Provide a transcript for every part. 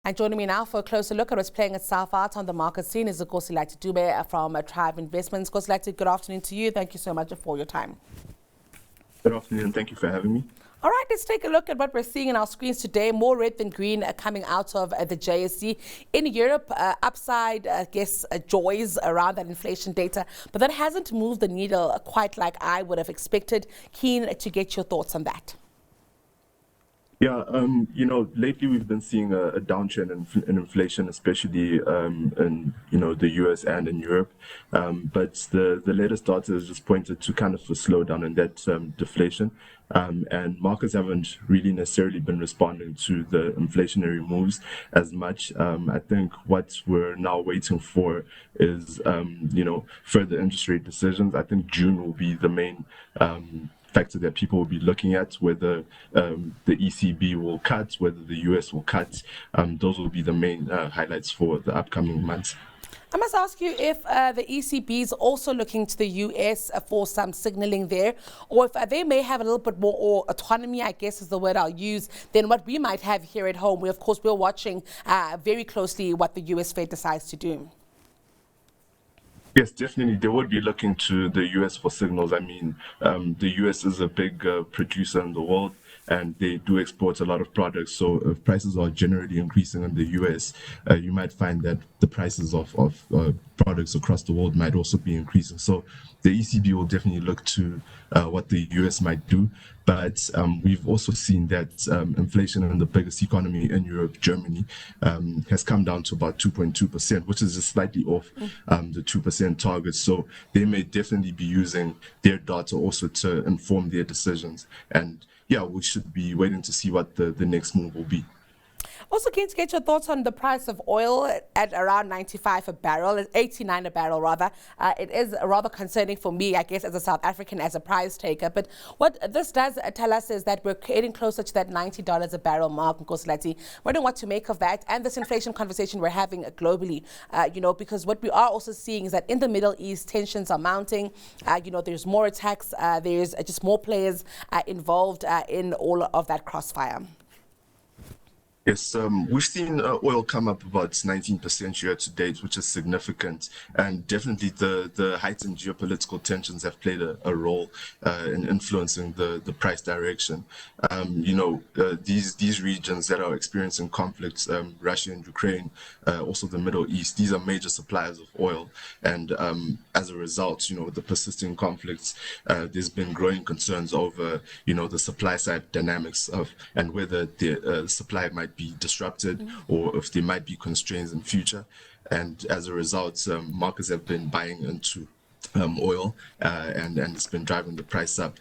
And joining me now for a closer look at what's playing itself out on the market scene is Nkosilathi Dube from Trive Investments. Nkosilathi, good afternoon to you. Thank you so much for your time. Good afternoon. Thank you for having me. All right, let's take a look at what we're seeing in our screens today. More red than green coming out of the JSE. In Europe, upside, joys around that inflation data, but that hasn't moved the needle quite like I would have expected. Keen to get your thoughts on that. Yeah, lately we've been seeing a downtrend in inflation, especially in the US and in Europe. But the latest data has just pointed to kind of a slowdown in that deflation. And markets haven't really necessarily been responding to the inflationary moves as much. I think what we're now waiting for is, further interest rate decisions. I think June will be the main factor that people will be looking at, whether the ECB will cut, whether the US will cut. Those will be the main highlights for the upcoming months. I must ask you if the ECB is also looking to the US for some signaling there, or if they may have a little bit more autonomy, I guess is the word I'll use, than what we might have here at home. Of course, we're watching very closely what the US Fed decides to do. Yes, definitely. They would be looking to the US for signals. I mean, the US is a big producer in the world, and they do export a lot of products. So if prices are generally increasing in the US, you might find that the prices of products across the world might also be increasing. So the ECB will definitely look to what the US might do. But we've also seen that inflation in the biggest economy in Europe, Germany, has come down to about 2.2%, which is just slightly off the 2% target. So they may definitely be using their data also to inform their decisions. And yeah, we should be waiting to see what the next move will be. Also, keen to get your thoughts on the price of oil at around 95 a barrel, 89 a barrel rather. It is rather concerning for me, I guess, as a South African, as a price taker. But what this does tell us is that we're getting closer to that $90 a barrel mark, Nkosilathi. Wondering what to make of that and this inflation conversation we're having globally, because what we are also seeing is that in the Middle East, tensions are mounting. There's more attacks. There's just more players involved in all of that crossfire. Yes, we've seen oil come up about 19% year to date, which is significant. And definitely the heightened geopolitical tensions have played a role in influencing the price direction. These regions that are experiencing conflicts, Russia and Ukraine, also the Middle East, these are major suppliers of oil. And as a result, with the persisting conflicts, there's been growing concerns over, the supply side dynamics and whether the supply might be disrupted or if there might be constraints in future. And as a result, markets have been buying into oil and it's been driving the price up.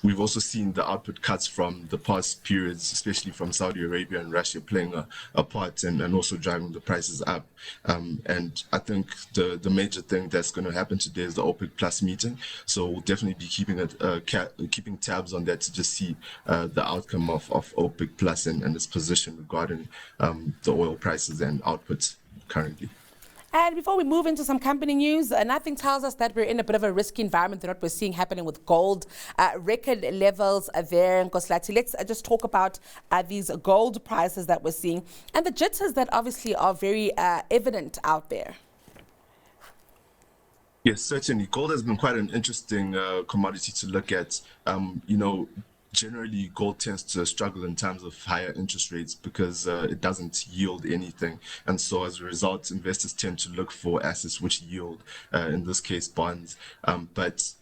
We've also seen the output cuts from the past periods, especially from Saudi Arabia and Russia, playing a part and also driving the prices up. And I think the major thing that's going to happen today is the OPEC Plus meeting. So we'll definitely be keeping tabs on that to just see the outcome of OPEC Plus and its position regarding the oil prices and outputs currently. And before we move into some company news, nothing tells us that we're in a bit of a risky environment than what we're seeing happening with gold. Record levels are there. Nkosilathi, let's just talk about these gold prices that we're seeing and the jitters that obviously are very evident out there. Yes, certainly. Gold has been quite an interesting commodity to look at. Generally, gold tends to struggle in times of higher interest rates because it doesn't yield anything. And so as a result, investors tend to look for assets which yield, in this case, bonds. But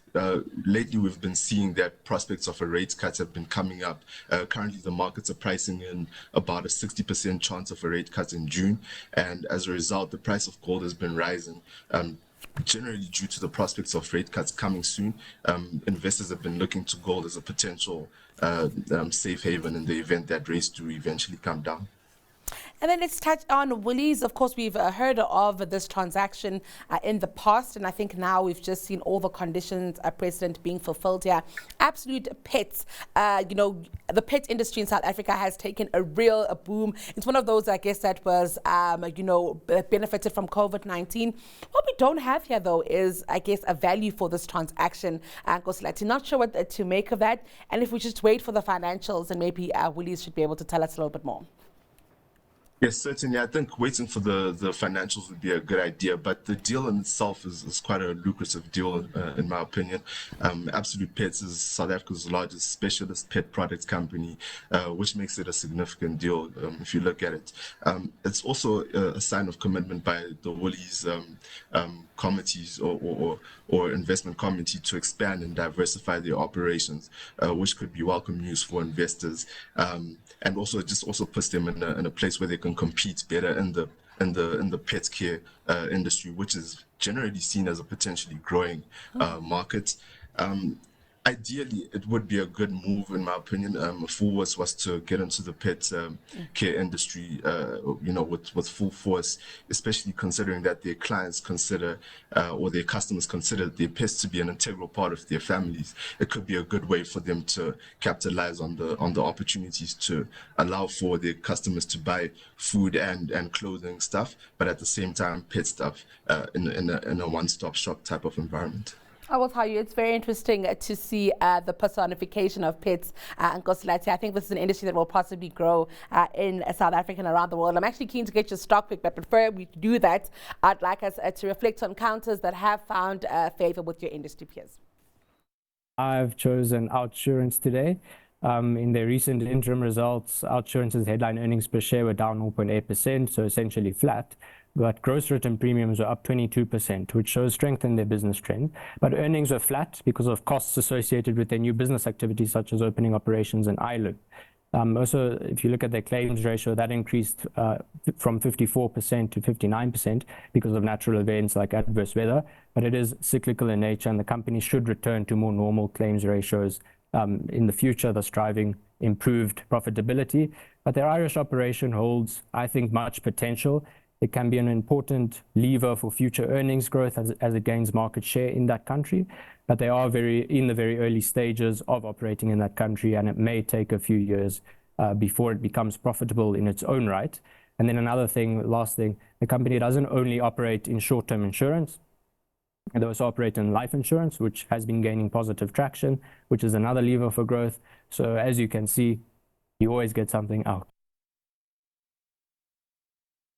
lately, we've been seeing that prospects of a rate cut have been coming up. Currently, the markets are pricing in about a 60% chance of a rate cut in June. And as a result, the price of gold has been rising. Generally, due to the prospects of rate cuts coming soon, investors have been looking to gold as a potential safe haven in the event that rates do eventually come down. And then let's touch on Woolies. Of course, we've heard of this transaction in the past, and I think now we've just seen all the conditions precedent being fulfilled here. Absolute pets. The pet industry in South Africa has taken a real boom. It's one of those, I guess, that was, benefited from COVID-19. What we don't have here, though, is, I guess, a value for this transaction. Nkosilathi, not sure what to make of that. And if we just wait for the financials, and maybe Woolies should be able to tell us a little bit more. Yes, certainly. I think waiting for the financials would be a good idea, but the deal in itself is quite a lucrative deal, in my opinion. Absolute Pets is South Africa's largest specialist pet products company, which makes it a significant deal if you look at it. It's also a sign of commitment by the Woolies committees or investment committee to expand and diversify their operations, which could be welcome news for investors, and also it just also puts them in a place where they can compete better in the pet care industry, which is generally seen as a potentially growing market. Ideally, it would be a good move, in my opinion, if Woolworths was to get into the pet care industry, with full force, especially considering that their clients consider, or their customers consider their pets to be an integral part of their families. It could be a good way for them to capitalize on the opportunities to allow for their customers to buy food and clothing stuff, but at the same time, pet stuff in a one-stop shop type of environment. I will tell you, it's very interesting to see the personification of pets and Nkosilathi. I think this is an industry that will possibly grow in South Africa and around the world. I'm actually keen to get your stock pick, but before we do that, I'd like us to reflect on counters that have found favor with your industry peers. I've chosen OUTsurance today. In their recent interim results, OUTsurance's headline earnings per share were down 0.8%, so essentially flat. But gross written premiums were up 22%, which shows strength in their business trend. But earnings were flat because of costs associated with their new business activities, such as opening operations in Ireland. Also, if you look at their claims ratio, that increased from 54% to 59% because of natural events like adverse weather. But it is cyclical in nature, and the company should return to more normal claims ratios in the future, thus driving improved profitability. But their Irish operation holds, I think, much potential. It can be an important lever for future earnings growth as it gains market share in that country. But they are in the very early stages of operating in that country, and it may take a few years before it becomes profitable in its own right. And then another thing, last thing, the company doesn't only operate in short-term insurance. They also operate in life insurance, which has been gaining positive traction, which is another lever for growth. So as you can see, you always get something out.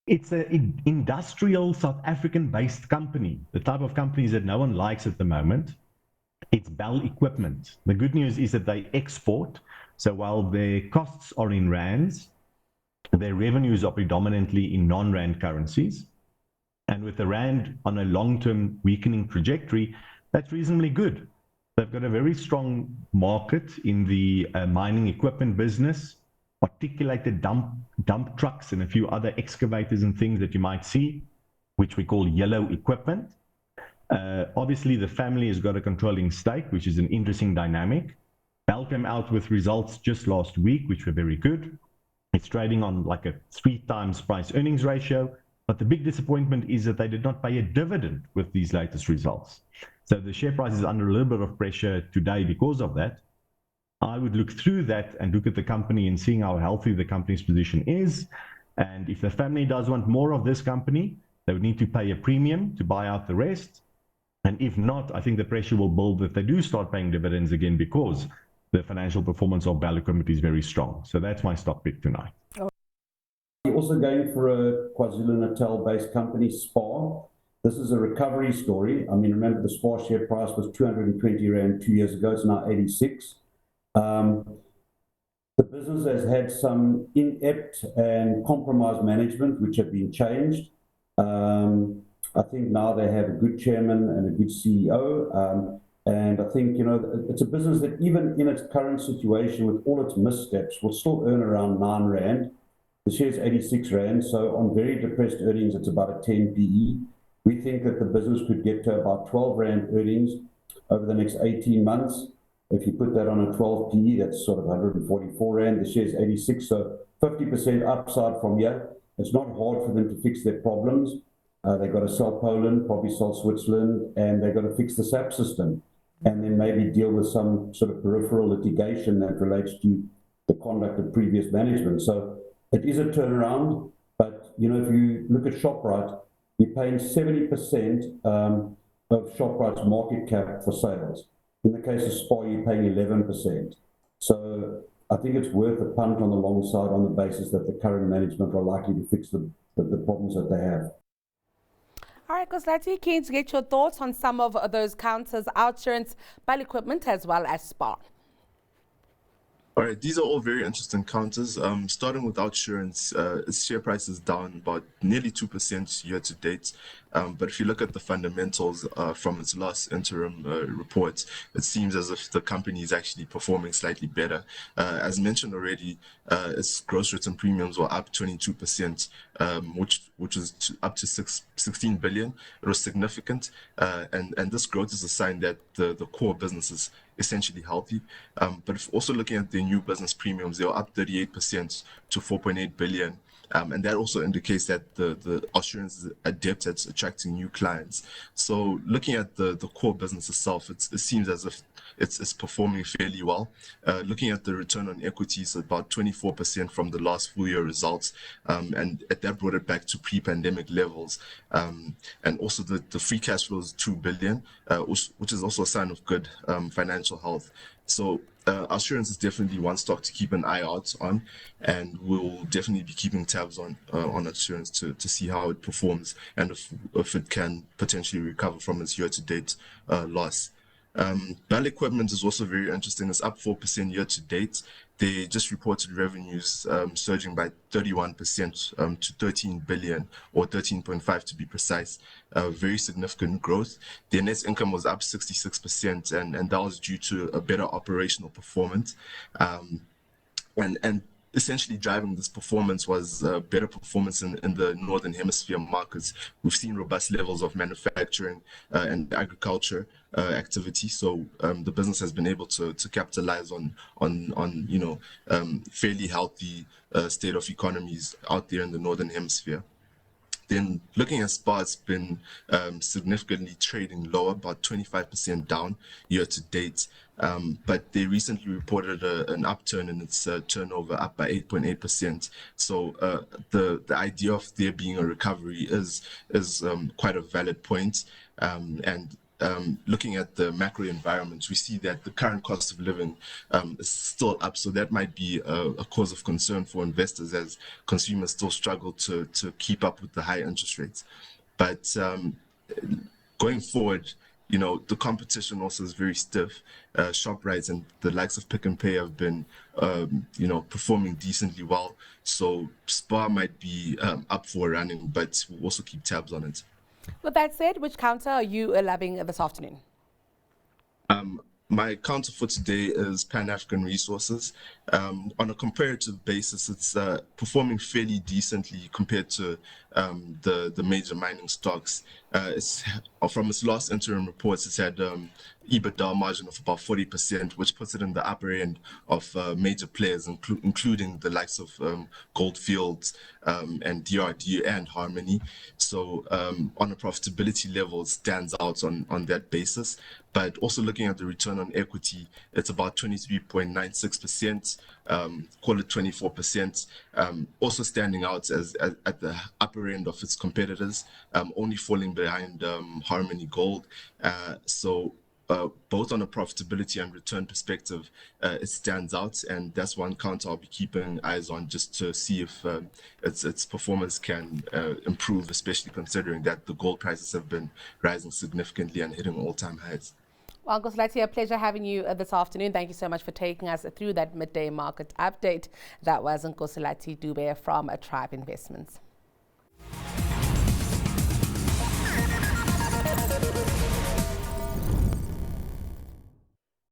It's an industrial South African-based company, the type of companies that no one likes at the moment. It's Bell Equipment. The good news is that they export. So while their costs are in rands, their revenues are predominantly in non-rand currencies. And with the rand on a long-term weakening trajectory, that's reasonably good. They've got a very strong market in the mining equipment business, articulated dump trucks and a few other excavators and things that you might see, which we call yellow equipment. Obviously, the family has got a controlling stake, which is an interesting dynamic. Bell came out with results just last week, which were very good. It's trading on like a 3x price earnings ratio. But the big disappointment is that they did not pay a dividend with these latest results. So the share price is under a little bit of pressure today because of that. I would look through that and look at the company and seeing how healthy the company's position is. And if the family does want more of this company, they would need to pay a premium to buy out the rest. And if not, I think the pressure will build that they do start paying dividends again because the financial performance of Bell Equipment is very strong. So that's my stock pick tonight. We're also going for a KwaZulu-Natal-based company, SPAR. This is a recovery story. I mean, remember the SPAR share price was 220 Rand 2 years ago. It's now 86. The business has had some inept and compromised management, which have been changed. I think now they have a good chairman and a good CEO. And I think, it's a business that even in its current situation with all its missteps will still earn around 9 Rand. The share's 86 Rand, so on very depressed earnings, it's about a 10 PE. We think that the business could get to about 12 Rand earnings over the next 18 months. If you put that on a 12 PE, that's sort of 144 Rand. The share's 86, so 50% upside from here. It's not hard for them to fix their problems. They've got to sell Poland, probably sell Switzerland, and they've got to fix the SAP system, and then maybe deal with some sort of peripheral litigation that relates to the conduct of previous management. So it is a turnaround, but if you look at Shoprite, you're paying 70% of Shoprite's market cap for sales. In the case of SPAR, you're paying 11%. So I think it's worth a punt on the long side on the basis that the current management are likely to fix the problems that they have. All right, Nkosilathi, keen to get your thoughts on some of those counters, OUTsurance, Bell Equipment, as well as SPAR. All right, these are all very interesting counters. Starting with OUTsurance, its share price is down about nearly 2% year to date. But if you look at the fundamentals from its last interim report, it seems as if the company is actually performing slightly better. As mentioned already, its gross written premiums were up 22%, which is up to 16 billion. It was significant, and this growth is a sign that the core business is essentially healthy. But if also looking at the new business premiums, they were up 38% to 4.8 billion. And that also indicates that the assurance is adept at attracting new clients. So looking at the core business itself, it seems as if it's performing fairly well. Looking at the return on equity, it's about 24% from the last full year results. And that brought it back to pre-pandemic levels. And also the free cash flow is 2 billion, which is also a sign of good financial health. So assurance is definitely one stock to keep an eye out on, and we'll definitely be keeping tabs on assurance to see how it performs and if it can potentially recover from its year-to-date loss. Bell Equipment is also very interesting. It's up 4% year to date. They just reported revenues surging by 31% to 13 billion, or 13.5 to be precise. Very significant growth. Their net income was up 66%, and that was due to a better operational performance. And essentially driving this performance was better performance in the Northern Hemisphere markets. We've seen robust levels of manufacturing and agriculture activity. So the business has been able to capitalize on fairly healthy state of economies out there in the Northern Hemisphere. Then looking at SPAR, it's been significantly trading lower, about 25% down year to date. But they recently reported an upturn in its turnover, up by 8.8%. So the idea of there being a recovery is quite a valid point. And looking at the macro environment, we see that the current cost of living is still up. So that might be a cause of concern for investors as consumers still struggle to keep up with the high interest rates. But going forward, the competition also is very stiff. ShopRite and the likes of Pick n Pay have been, performing decently well. So SPAR might be up for running, but we'll also keep tabs on it. With that said, which counter are you loving this afternoon? My counter for today is Pan-African Resources. On a comparative basis, it's performing fairly decently compared to the major mining stocks. From its last interim reports, it's had EBITDA margin of about 40%, which puts it in the upper end of major players, including the likes of Gold Fields and DRD and Harmony. So on a profitability level, it stands out on that basis. But also looking at the return on equity, it's about 23.96%, call it 24%. Also standing out as at the upper end of its competitors, only falling behind Harmony Gold. So both on a profitability and return perspective, it stands out, and that's one counter I'll be keeping eyes on just to see if its performance can improve, especially considering that the gold prices have been rising significantly and hitting all-time highs. Well, Nkosilathi, a pleasure having you this afternoon. Thank you so much for taking us through that midday market update. That was Nkosilathi Dube from Trive Investments.